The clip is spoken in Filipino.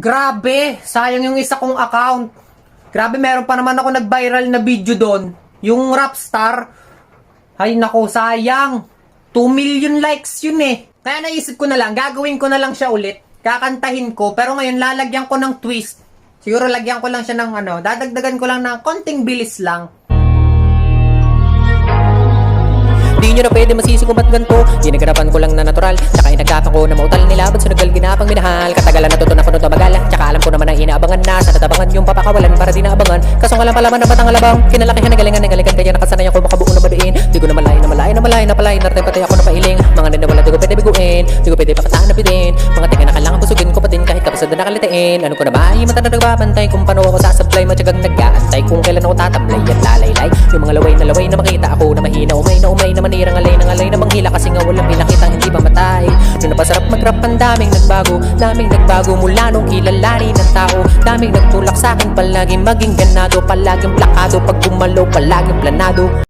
Grabe, sayang yung isa kong account. Grabe, meron pa naman ako nag-viral na video doon. Yung Rapstar. Ay nako, sayang. 2 million likes yun eh. Kaya naisip ko na lang, gagawin ko na lang siya ulit. Kakantahin ko, pero ngayon lalagyan ko ng twist. Siguro lagyan ko lang siya ng dadagdagan ko lang ng konting bilis lang. Di nyo na pwede masisi kung ba't ganito. Ginaganapan ko lang na natural. Tsaka inagkatan ko na mautal nila. Ba't sunagal ginapang minahal? Katagalan natutunan ko nung tumagal. Tsaka alam ko naman ang inaabangan na. Sa natabangan yung papakawalan para di naabangan. Kaso nga lang palaman na batang alabang. Kinalakihan na galingan kaya nakasanay ako makabuo na baduin. Di ko na malayo Nartay patay ako na pailing. Mga nanawala di ko pwede biguin. Di ko pwede pakataan na pitin. Mga tinga na kailangan busugin ko pa din. Kahit kapasad na nakalitain. Ano ko na ba? Yung mata na nagbabantay. Kung paano ako sasablay. Matyagang nag-aantay. Kung kailan ako tatablay at lalaylay. Yung mga laway na makita ako na mahina. Umay na manirang alay na manghila. Kasi nga walang pinakitang hindi mamatay. Nung napasarap mag-rap ang daming nagbago mula nung kilalanin ng tao. Daming nagtulak sa akin palaging maging ganado. Palaging plakado pag bumalo palaging planado.